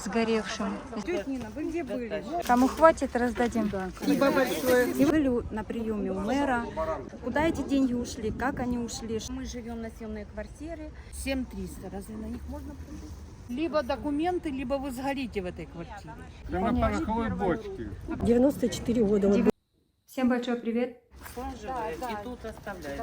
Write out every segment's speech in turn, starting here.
сгоревшим. Тетя Нина, вы где были? Кому хватит, раздадим. Спасибо большое. И были на приеме у мэра. Куда эти деньги ушли, как они ушли? Мы живем на съемной квартире. 7300. Разве на них можно прожить? Либо документы, либо вы сгорите в этой квартире. На пороховой бочке. 94 года. Всем большой привет. И тут оставляют,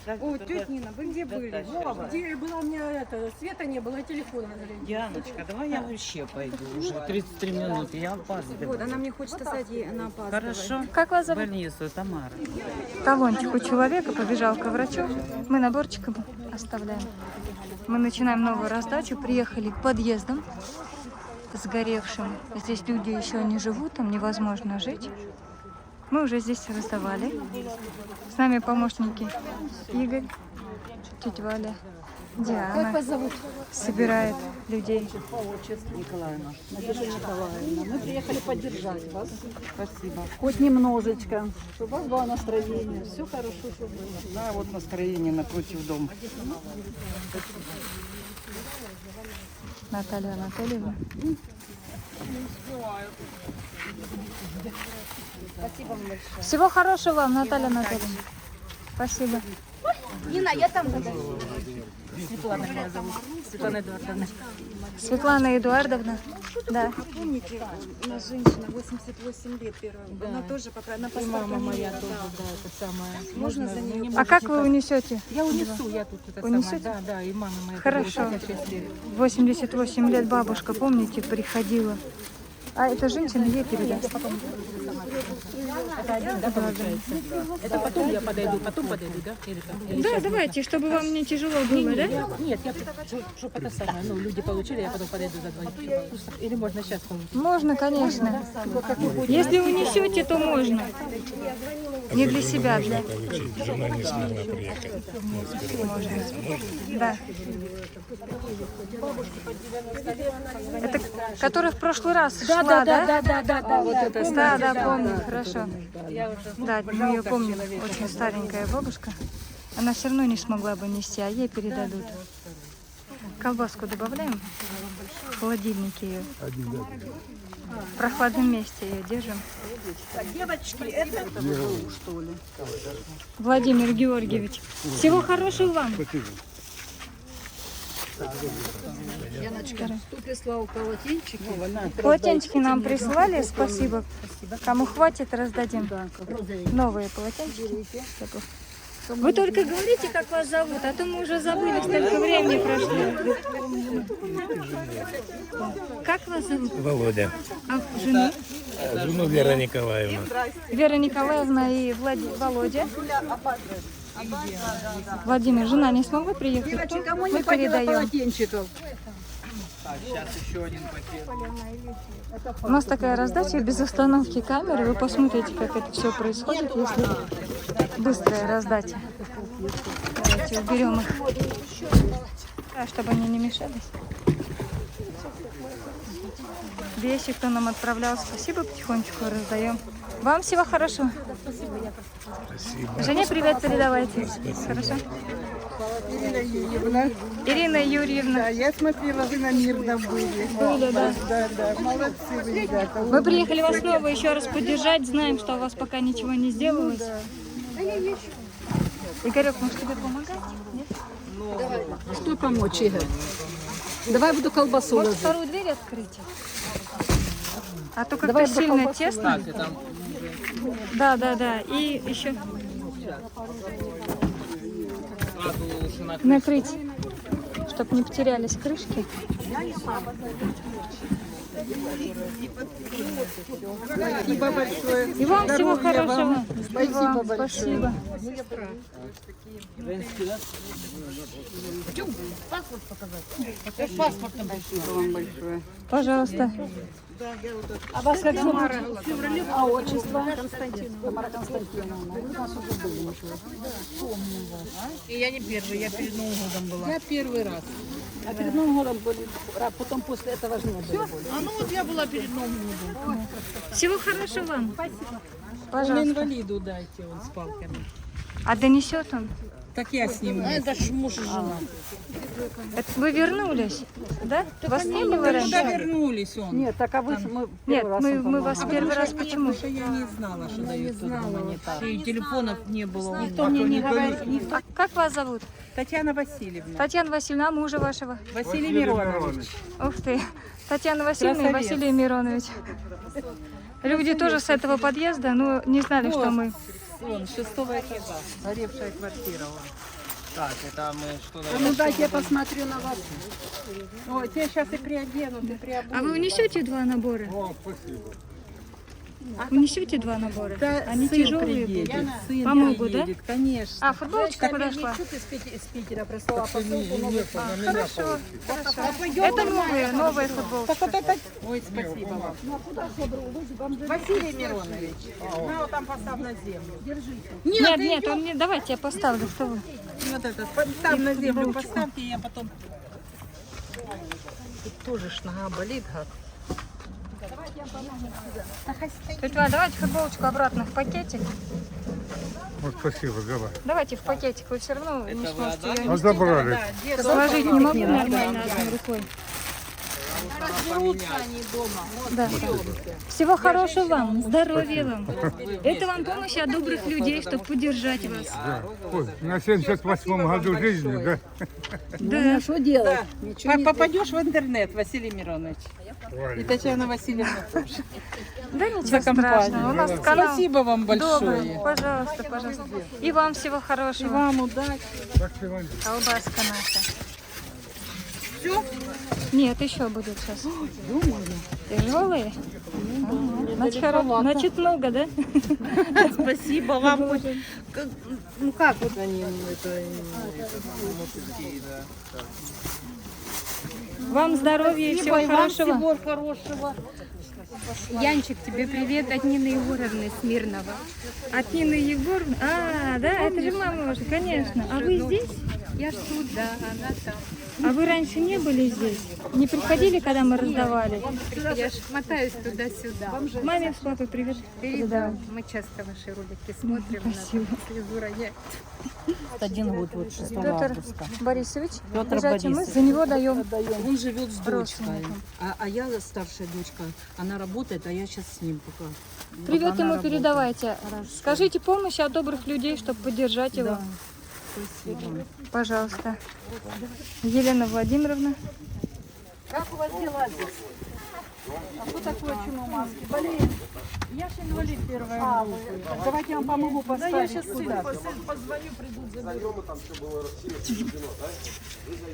да? О, тетя Нина, вы где были? Где была у меня света не было, телефона. Яночка, давай я вообще пойду. Уже 33 минуты, я опаздываю. Вот, она мне хочет сказать, ей она опаздывает. Хорошо? Как вас В зовут? больницу, Тамара. Талончик у человека побежал к врачу. Мы наборчиком оставляем. Мы начинаем новую раздачу. Приехали к подъездам сгоревшим. Здесь люди еще не живут, там невозможно жить. Мы уже здесь раздавали. С нами помощники Игорь, тетя Валя, Диана. Как вас зовут? Собирает людей. Николаевна. Надежда Николаевна. Мы приехали поддержать вас. Спасибо. Хоть немножечко, чтобы у вас было настроение. Все хорошо, чтобы было. Да, вот настроение напротив дома. Наталья Анатольевна. Спасибо вам большое. Всего хорошего вам, Наталья Анатольевна. Спасибо. Нина, я там буду. Светлана меня зовут. Светлана Эдуардовна. Светлана Эдуардовна. Да. Помните, у нас женщина 88 лет первая. Она тоже на паспорта не моя имела, тоже, да. да, это самое. Можно за нее? А как вы унесете? Я унесу, я тут это Унесете? самое. Да, и мама моя. Хорошо. 56 лет. 88 лет бабушка, помните, приходила. А эта женщина ей передаст. Это один, да, получается? Это потом я подойду, да? Или как? Или Да, сейчас давайте, чтобы вам не тяжело было, да? Нет, я чтобы это самое, ну, люди получили, я потом подойду за двоих. Или можно сейчас получить? Можно, конечно. Если унесете, то можно. Не для себя, для... Жена не смогла приехать. Да. Это которая в прошлый раз шла, да? Да, вот это. Да, помню, хорошо. Да, мы ее помним. Очень старенькая бабушка. Она все равно не смогла бы нести, а ей передадут. Колбаску добавляем. В холодильнике ее. В прохладном месте ее держим. Девочки, это что ли? Владимир Георгиевич, всего хорошего вам. Яночка, кто прислал полотенчики? Полотенчики нам прислали, спасибо. Кому хватит, раздадим. Новые полотенчики. Вы только говорите, как вас зовут, а то мы уже забыли, столько времени прошло. Как вас зовут? Володя. А жену? Жену Вера Николаевна. Вера Николаевна и Володя. Владимир, жена не смогла приехать? Мы передаем. Полотенчиков. У нас такая раздача без остановки камеры. Вы посмотрите, как это все происходит, если быстрая раздача. Давайте уберем их, чтобы они не мешались. Вещи, кто нам отправлял, спасибо, потихонечку раздаем. Вам всего хорошего. Спасибо. Жене привет передавайте. Хорошо? Ирина Юрьевна. Ирина Юрьевна. Да, я смотрела, вы на Мирном были. Были, да. Да, молодцы вы, ребята. Мы приехали вас снова еще раз поддержать. Знаем, что у вас пока ничего не сделалось. Игорек, может тебе помогать? Нет? Что помочь, Игорь? Давай буду колбасу Может ложить. вторую дверь открыть? А то как-то Давай сильно колбасу тесно. Да. И еще накрыть, чтобы не потерялись крышки. Спасибо большое. И вам всего Здоровья хорошего. вам. И вам спасибо. Спасибо вам большое. Пожалуйста. А вас как зовут? А отчество? Тамара Константиновна. Вы у нас уже были. Помню вас. И я не первый, я перед Новым годом была. Я первый раз. А перед Новым годом были, а потом после этого же не были. А ну вот я была перед Новым годом. Всего хорошего вам. Спасибо. Он Пожалуйста. инвалиду дайте, он с палками. А донесет он? Так я сниму. Это ж муж и жена. Это вы вернулись, да? Вас не было Куда раньше? вернулись он? Нет, так а вы мы Нет, первый раз мы информацию. вас первый раз почему? Потому что я не знала, что дают тут гуманитарку. И телефонов не было. Никто мне не говорит. А как вас зовут? Татьяна Васильевна. Татьяна Васильевна, а мужа вашего? Василий Миронович. Ух ты, Татьяна Васильевна и Красавец. Василий Миронович. Люди тоже с этого подъезда, но не знали, что мы. Вон, 6-го этажа. Горевшая квартира. Вон. Так, это мы что-то... Ну дайте я посмотрю на вас. Ой, тебя сейчас и приоденут, и приобуют. А вы унесете два набора? Унесете два набора? Они тяжелые будут. Сын Помогут, да? приедет, конечно. А, футболочка подошла? Ты с Питера прислала посылку новую. Хорошо, хорошо. Это новые футболки. Ой, спасибо вам. Василий Миронович. Ну, вот там поставь на землю. Держите. Нет, нет, он не... Давайте я поставлю, что вы. Вот этот, поставь на землю, поставьте, я потом... Тут тоже ж нога болит, гад. Тетя Валя, давайте футболочку обратно в пакетик. Вот спасибо, давай. Давайте в пакетик, вы все равно не сможете ее А забрали. сложить, не могу нормально одной рукой. Да. Всего хорошего вам, здоровья вам. Это вам помощь от добрых людей, чтобы поддержать вас. Да. Ой, на 78-м году жизни, да? Да. Что делать? Попадешь в интернет, Василий Миронович. И Татьяна Васильевна тоже. Да ничего За компанию. страшного. У нас канал Спасибо вам добрый. большое. Пожалуйста, пожалуйста. И вам всего хорошего. Вам удачи. Спасибо. Колбаска наша. Нет, еще будет сейчас. Тяжелые? Значит, много, да? Спасибо вам. Ну как вот они Вам здоровья и всего хорошего. Всего хорошего. Янчик, тебе привет от Нины Егоровны Смирнова. От Нины Егоровны? А, да, это же мама ваша, конечно. А вы здесь? Я ж тут, да, она там. А вы раньше не были здесь? Не приходили, когда мы раздавали? Я ж мотаюсь туда-сюда. Маме с папой привет. Передавай. Мы часто ваши ролики смотрим, Спасибо. надо слезу ронять. 1 год, вот 6 Петр августа. Борисович, Петр приезжайте, мы Борисович. за него даем. Он живет с дочкой, Родственникам. а я старшая дочка, она работает, а я сейчас с ним пока. Привет Она ему работает. передавайте. Скажите помощь от добрых людей, чтобы поддержать его. Да, спасибо. Пожалуйста. Елена Владимировна. Как у вас дела здесь? А что такое чума маски? Болеет? Я же инвалид первая. Так давайте я вам помогу поставить. Я сейчас сюда. позвоню, придут заберут.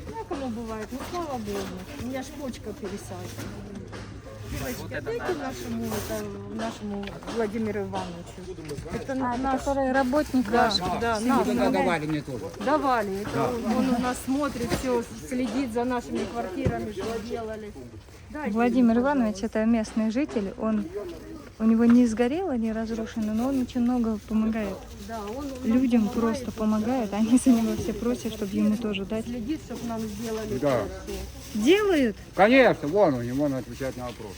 Ну, кому бывает, ну слава Богу. У меня ж почка пересадка. Девочки, отдайте нашему Владимиру Ивановичу. Это наш Работник ваш. да, Давали мне тоже. давали. Это он у нас смотрит, все, следит за нашими квартирами, что делали. Владимир Иванович, это местный житель. У него не сгорело, не разрушено, но он очень много помогает. Людям просто помогает. Они за него все просят, чтобы ему тоже дать. Следит, чтобы нам сделали. Да. Делают? Конечно, вон у него он отвечает на вопросы.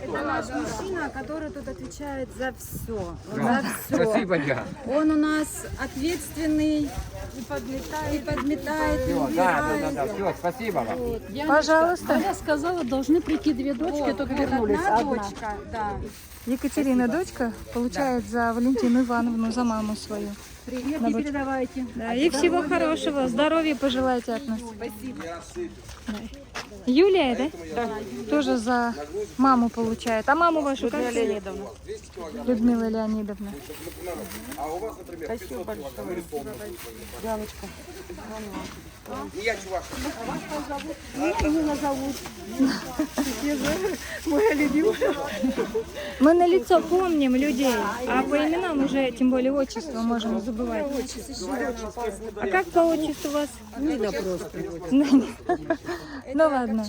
Это наш мужчина, который тут отвечает за все. Да. За все. Спасибо, Диана. Он у нас ответственный и подметает, и убирает. Все, спасибо вам. Пожалуйста. Она сказала, должны прийти две дочки, только вернулись. Одна Одна. дочка, да. Екатерина, дочка, получает за Валентину Ивановну, за маму свою. Привет, не передавайте. Да, и всего хорошего, здоровья пожелайте от нас. Спасибо. Юлия, да? Да. Тоже за маму получает. А маму вашу как? Людмила Леонидовна. Людмила Леонидовна. Спасибо большое. Яночка. Мы на лицо помним людей, а по именам уже, тем более отчество, можем забывать. А как по отчеству вас? Нида просто. Ну ладно.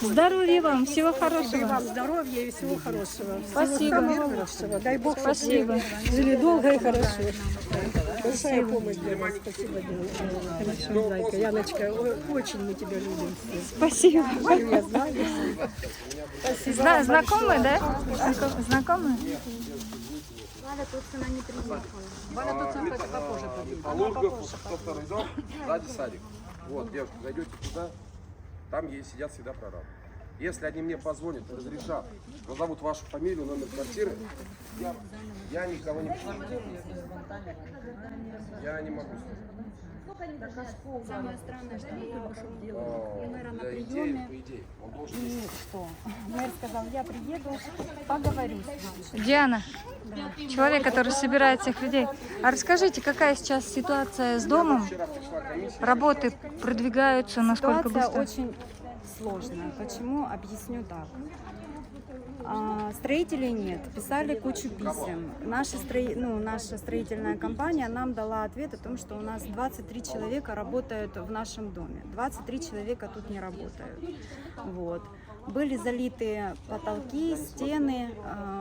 Здоровья вам, всего хорошего. Здоровья и всего хорошего. Спасибо. Хорошего. Дай Бог, чтобы Спасибо. жили долго и хорошо. Большая помощь для вас. Спасибо, хорошо, зайка. Яночка, очень мы тебя любим все. Спасибо. Я знаю. Знакомые, да? Знакомые? Валя тут она не приехала. Валя тут только попозже подъедет. Полургов, со второй зал, сзади садик. Вот, девушка, зайдете туда, там сидят всегда прорабы. Если они мне позвонят, разрешат, назовут вашу фамилию, номер квартиры, я никого не пишу. Я не могу. Самое странное, что мы только что делали. И мэра на По приеме. идее, он должен... И что? Мэр сказал, я приеду, поговорю с вами. Диана, человек, который собирает всех людей. А расскажите, какая сейчас ситуация с домом? Работы продвигаются, насколько Ситуация быстро? очень сложная. Почему? Объясню так. Строителей нет, писали кучу писем. Наша строительная компания нам дала ответ о том, что у нас 23 человека работают в нашем доме. 23 человека тут не работают. Вот. Были залиты потолки, стены,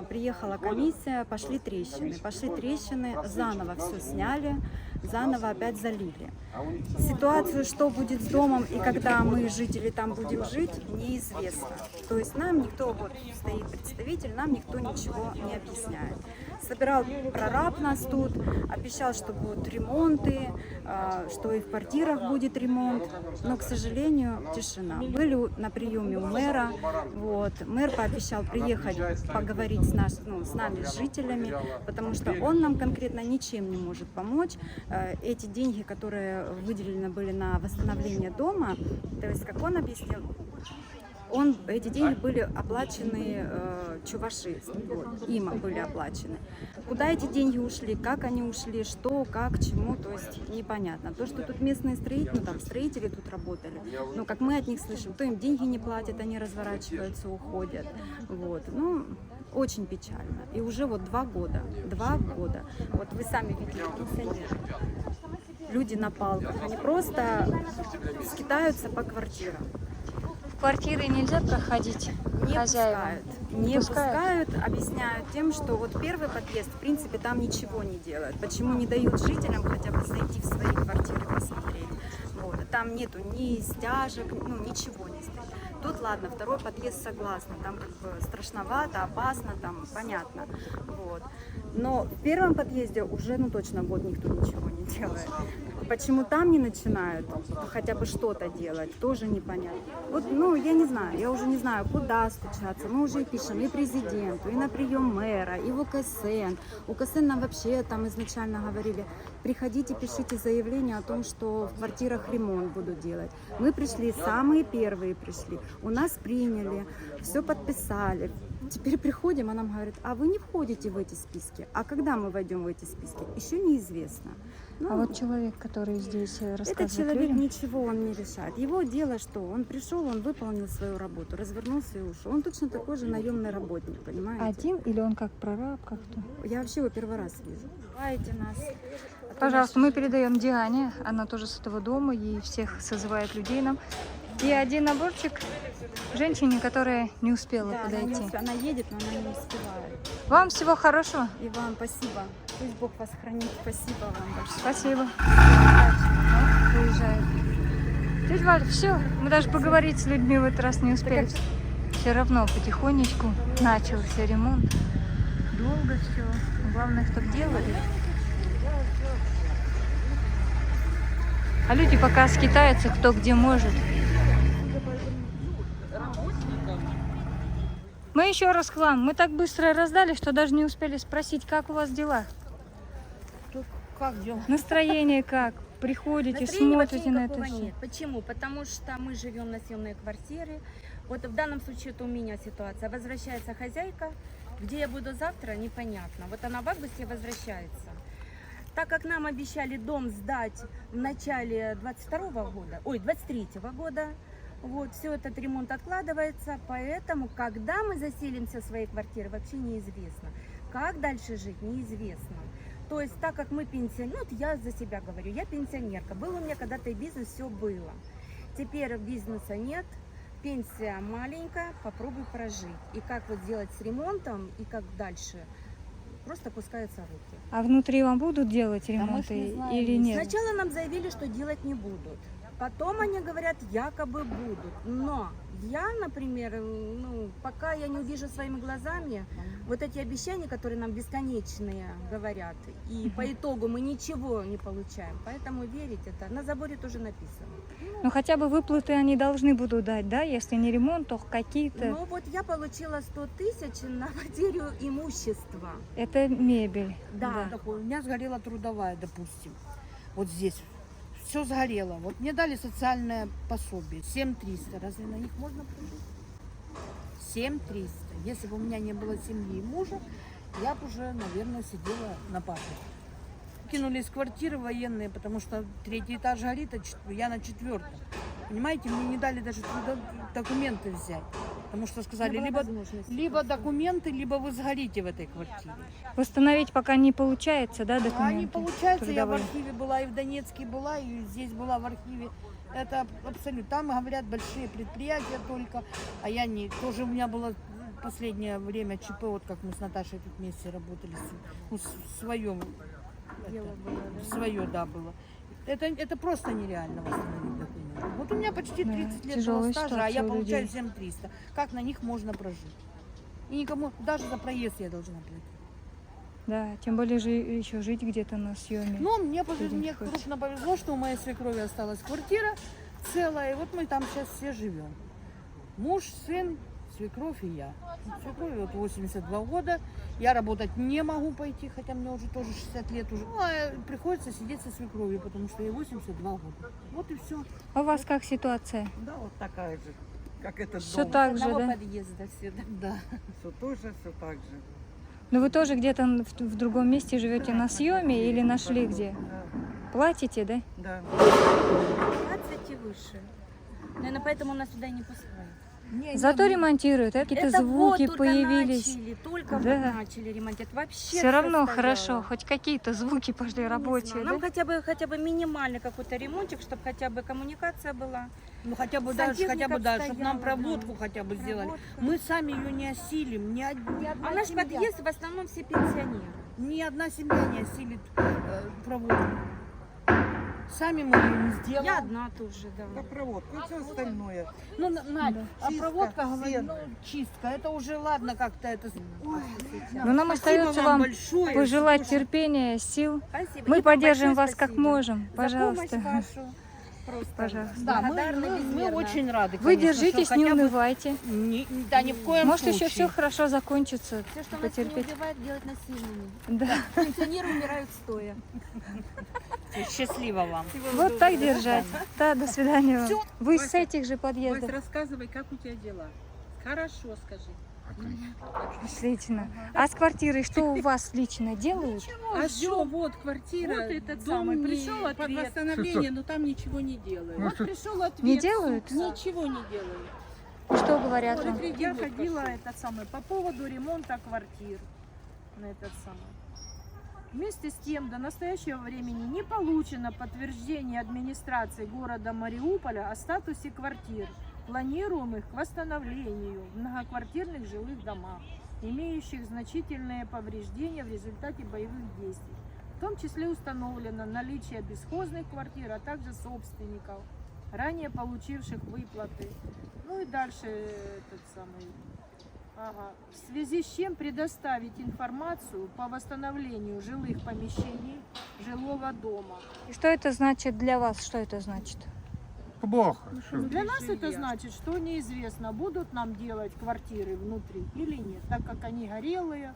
приехала комиссия, пошли трещины, заново все сняли, заново опять залили. Ситуацию, что будет с домом и когда мы, жители, там будем жить, неизвестно. То есть нам никто, вот стоит представитель, нам никто ничего не объясняет. Собирал прораб нас тут, обещал, что будут ремонты, что и в квартирах будет ремонт, но, к сожалению, тишина. Были на приеме у мэра, вот. Мэр пообещал приехать поговорить с нами, с жителями, потому что он нам конкретно ничем не может помочь. Эти деньги, которые выделены были на восстановление дома, то есть, как он объяснил, эти деньги были оплачены чуваши, вот, им были оплачены. Куда эти деньги ушли, как они ушли, что, как, чему, то есть непонятно. То, что тут местные строители тут работали, но как мы от них слышим, то им деньги не платят, они разворачиваются, уходят. Вот. Ну, очень печально. И уже вот 2 года. Вот вы сами видели, пенсионеры. Люди на палках, они просто скитаются по квартирам. В квартиры нельзя проходить хозяевам? Не пускают, объясняют тем, что вот первый подъезд, в принципе, там ничего не делают. Почему не дают жителям хотя бы зайти в свои квартиры посмотреть? Вот. Там нету ни стяжек, ничего не стоит. Тут, ладно, второй подъезд согласна, там как бы страшновато, опасно, там понятно. Вот. Но в первом подъезде уже, точно год никто ничего не делает. Почему там не начинают хотя бы что-то делать, тоже непонятно. Вот, я не знаю, я уже не знаю, куда стучаться. Мы уже пишем и президенту, и на прием мэра, и в УКСН. УКСН нам вообще там изначально говорили, приходите, пишите заявление о том, что в квартирах ремонт будут делать. Мы пришли, самые первые пришли, у нас приняли, все подписали. Теперь приходим, а нам говорят, а вы не входите в эти списки. А когда мы войдем в эти списки, еще неизвестно. А вот человек, который здесь рассказывает Этот человек людям, ничего он не решает. Его дело что? Он пришел, он выполнил свою работу, развернулся и ушел. Он точно такой же наемный работник, понимаете? один или он как прораб, как кто? Я вообще его первый раз вижу. Давайте нас. Пожалуйста, мы передаем Диане, она тоже с этого дома, и всех созывает людей нам. И один наборчик женщине, которая не успела подойти. Она едет, но она не успевает. Вам всего хорошего. И вам спасибо. Пусть Бог вас хранит. Спасибо вам большое. Спасибо. Выезжает. Тетя Валя, все, мы даже поговорить с людьми в этот раз не успели. Все равно потихонечку начался ремонт. Долго все. Главное, чтобы делали. А люди пока скитаются, кто где может. Мы еще раз к вам. Мы так быстро раздали, что даже не успели спросить, как у вас дела. Как дела? Настроение как? Приходите, смотрите на это все. Нет. Почему? Потому что мы живем на съемной квартире. Вот в данном случае это у меня ситуация. Возвращается хозяйка. Где я буду завтра, непонятно. Вот она в августе возвращается. Так как нам обещали дом сдать в начале 23-го года, вот, все этот ремонт откладывается, поэтому, когда мы заселимся в своей квартире, вообще неизвестно. Как дальше жить, неизвестно. То есть, так как мы пенсионеры, вот я за себя говорю, я пенсионерка, был у меня когда-то и бизнес, все было. Теперь бизнеса нет, пенсия маленькая, попробуй прожить. И как вот сделать с ремонтом, и как дальше, просто опускаются руки. А внутри вам будут делать ремонты или нет? Сначала нам заявили, что делать не будут. Потом они говорят, якобы будут. Но я, например, пока я не увижу своими глазами вот эти обещания, которые нам бесконечные говорят, и по итогу мы ничего не получаем. Поэтому верить это на заборе тоже написано. Ну хотя бы выплаты они должны будут дать, да? Если не ремонт, то какие-то. Ну вот я получила 100 тысяч на потерю имущества. Это мебель. Да. Такое. У меня сгорела трудовая, допустим. Вот здесь. Все сгорело. Вот мне дали социальное пособие. 7300. Разве на них можно прожить? 7300. Если бы у меня не было семьи и мужа, я бы уже, наверное, сидела на папе. Кинули из квартиры военные, потому что 3-й этаж горит, а я на 4-м. Понимаете, мне не дали даже документы взять. Потому что сказали, либо документы, либо вы сгорите в этой квартире. Восстановить пока не получается, да, документы? А не получается, я в трудовые? архиве была, и в Донецке была, и здесь была в архиве. Это абсолютно. Там, говорят, большие предприятия только, а я не. Тоже у меня было последнее время ЧП, вот как мы с Наташей тут вместе работали, свое да, было. Это просто нереально восстановить документы. Вот у меня почти 30 лет было стажа, а я получаю 7300. Как на них можно прожить? И никому, даже за проезд я должна платить. Да, тем более же еще жить где-то на съеме. Ну, мне крупно повезло, что у моей свекрови осталась квартира целая, и вот мы там сейчас все живем. Муж, сын, свекровь и я. Свекрови вот 82 года, я работать не могу пойти, хотя мне уже тоже 60 лет уже. Ну, а приходится сидеть со свекровью, потому что ей 82 года. Вот и все. А у вас как ситуация? Да, вот такая же, как этот Все дом. так же, Одного да? подъезда всегда. Да. Все тоже, все так же. Но вы тоже где-то в другом месте живете на съеме или нашли где? Платите, да? Да. 20 и выше. Наверное, поэтому нас туда и не пускают. Зато ремонтируют, какие-то звуки вот только появились. начали, только Да. вот начали ремонтировать. Вообще Все равно стояло. хорошо, хоть какие-то звуки пошли Не рабочие, знаю, да? нам хотя бы минимальный какой-то ремонтик, чтобы хотя бы коммуникация была. Ну хотя бы Сантехника дальше, чтобы нам стояла, проводку да. хотя бы сделали. Проводка. Мы сами ее не осилим, ни одна А наш семья. подъезд в основном все пенсионеры. Ни одна семья не осилит проводку. Сами мы ее не сделаем. Я одна тоже, да. Да, проводку и все остальное. Ну, Надь, а Чистка, проводка, говорит, сено. чистка, это уже ладно как-то это. Ой, Но нам остается вам большое. пожелать терпения, сил. Спасибо. Мы И вам поддержим большое вас как спасибо можем, за пожалуйста. помощь вашу. Просто Пожалуйста. Да, благодарны мы безмерно. очень рады. Вы конечно, держитесь, что не хотя бы- унывайте. Да, ни в коем Может, случае. еще все хорошо закончится. Все, что нас не Потерпеть. убивает, делать насильными. Да. Пенсионеры умирают стоя. Счастливо вам. Вот так держать. Да, до свидания вам. Вы с этих же Вась, подъездов. рассказывай, как у тебя дела. Хорошо, скажи. Отлично. А с квартирой что у вас лично делают? А что, вот квартира, Вот этот дом самый, не пришел под ответ. восстановление, но там ничего не делают. Ну, Вот что- пришел ответ. Не делают? Ничего не делают. Что говорят вам? Я ходила по поводу ремонта квартир на этот самый. Вместе с тем, до настоящего времени не получено подтверждение администрации города Мариуполя о статусе квартир, планируемых к восстановлению в многоквартирных жилых домах, имеющих значительные повреждения в результате боевых действий. В том числе установлено наличие бесхозных квартир, а также собственников, ранее получивших выплаты. Ну и дальше этот самый. Ага. В связи с чем предоставить информацию по восстановлению жилых помещений жилого дома. И что это значит для вас? Что это значит? Плохо. Для нас это значит, что неизвестно, будут нам делать квартиры внутри или нет, так как они горелые.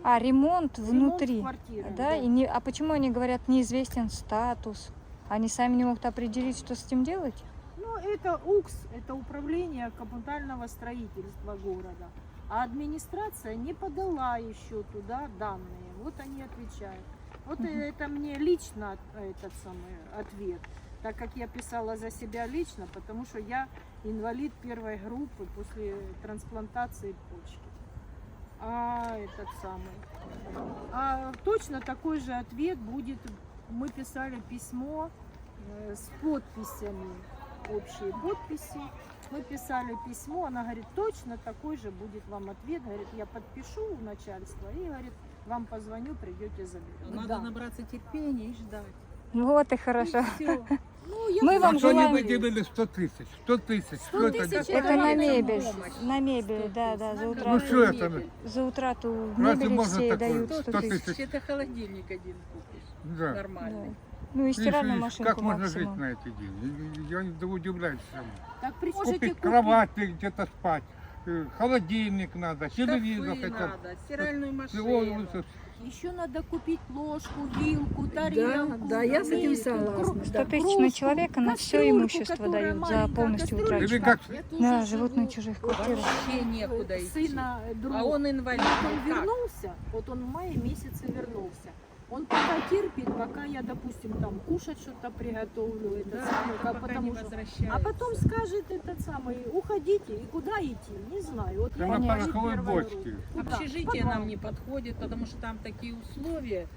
А ремонт внутри, квартиры, да? да. И не, а почему они говорят неизвестен статус? Они сами не могут определить, что с этим делать? Ну, это УКС, это управление капитального строительства города. А администрация не подала еще туда данные. Вот они отвечают. Вот это мне лично этот самый ответ. Так как я писала за себя лично, потому что я инвалид первой группы после трансплантации почки. А точно такой же ответ будет. Мы писали письмо с подписями, общие подписи. Мы писали письмо, она говорит, точно такой же будет вам ответ. Говорит, я подпишу у начальства и, говорит, вам позвоню, придете заберете. Надо набраться терпения и ждать. Вот и хорошо. Все. Мы вам А что они желаем... выделили 100 тысяч? 100 тысяч. Что это? Это на мебель. На мебель, да, за Ну утрату. что это? За утрату Разве мебели можно все такое? дают 100 100 тысяч. тысяч. Это холодильник один купишь. Да. Нормальный. Ну и стиральную Видишь, машинку как можно жить максимум. на эти деньги? Я не удивляюсь. всему. Так можете Купить купить. кровать где-то спать, холодильник надо, телевизор Шкафы хотя бы. надо, стиральную Всего машину. лучше. Еще надо купить ложку, вилку, тарелку. да, я с этим миску, согласна. 100 тысяч на человека на все кастрюльку, имущество которая дают за маленькая, полностью кастрюлька. Или утраченное. как Да, живут на чужих квартирах. Вообще некуда идти. Сына друга. А он инвалид. Вот он Как? вернулся, вот он в мае месяце вернулся. Он пока терпит, пока я, допустим, там кушать что-то приготовлю, это самое, пока потому не что... возвращается. А потом скажет этот самый, уходите, и куда идти, не знаю. Вот прямо я на не пороховой первая бочке? роль. Куда? Общежитие Подвал. нам не подходит, потому что там такие условия,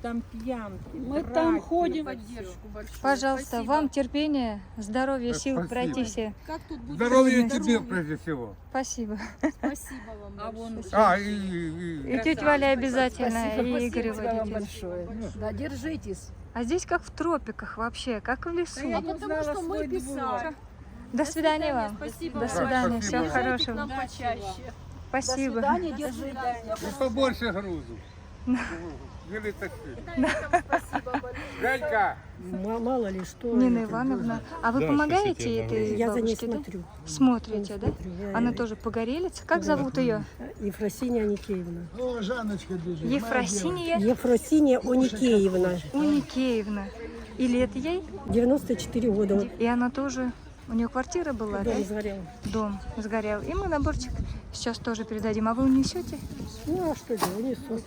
там пьянки. Мы драки, там ходим. это всё. Поддержку большую. Пожалуйста, Спасибо. вам терпения, здоровья, сил Спасибо. пройти все. Как тут будет? Здоровья Трудности. тебе прежде всего. Спасибо. Спасибо вам А вон большое. А, И тетя Валя обязательно, и Игорь водитель. большое. Да, держитесь. А здесь как в тропиках вообще, как в лесу. я А не потому знала что мы свой двор. писали. До свидания вам. Спасибо. До вам. свидания, Спасибо. всего Приезжайте к хорошего. нам почаще. Спасибо. До свидания. И побольше грузу. Или такси. Спасибо большое. Дядька, Мало ли что. Нина Ивановна, а вы Да, помогаете соседи этой Я за ней бабушке, да? смотрю. Смотрите, да? Она тоже погорелица. Как зовут ее? Ефросиния Аникеевна. Ефросиния Ефросиния Оникеевна. Уникеевна. И лет ей? 94 года. И она тоже... У нее квартира была, да? Дом сгорел. Дом сгорел. И мы наборчик сейчас тоже передадим. А вы унесете? Ну а что делать, унесу.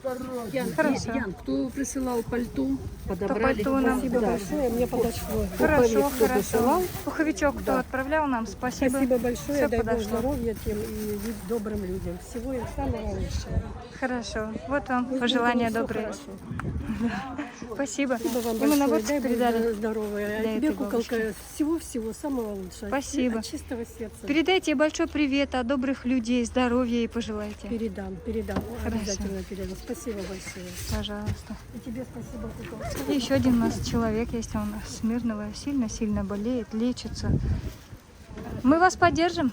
Хорошо. Ян, кто присылал пальто, подобрали. пальто нам. Спасибо большое, мне подошло. Хорошо, Кто хорошо. присылал. Пуховичок кто отправлял нам, спасибо. Спасибо большое, Всё дай Бог подошло. здоровья тем и добрым людям. Всего им самого лучшего. Хорошо. Вот вам пожелания Всё добрые. хорошо. Спасибо. Спасибо вам И мы большое, наборчик дай Бог передали. здоровья. для А тебе, этой куколка, всего-всего самого лучшего. Спасибо. От чистого сердца. Передайте ей большой привет от добрых людей, здоровья и пожелайте. Передам. Хорошо. Обязательно передам. Спасибо большое. Пожалуйста. И тебе спасибо, куколка. И еще один у нас человек есть, он с Мирного, сильно-сильно болеет, лечится. Мы вас поддержим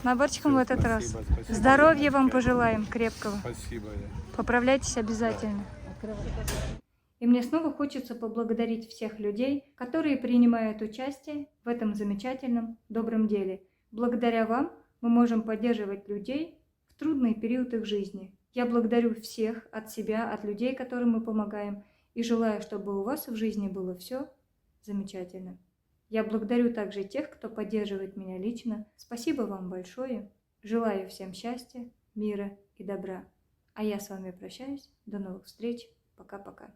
наборчиком в этот раз. спасибо. Здоровья вам пожелаем крепкого. Спасибо. Поправляйтесь обязательно. И мне снова хочется поблагодарить всех людей, которые принимают участие в этом замечательном добром деле. Благодаря вам мы можем поддерживать людей в трудный период их жизни. Я благодарю всех от себя, от людей, которым мы помогаем, и желаю, чтобы у вас в жизни было все замечательно. Я благодарю также тех, кто поддерживает меня лично. Спасибо вам большое. Желаю всем счастья, мира и добра. А я с вами прощаюсь. До новых встреч. Пока-пока.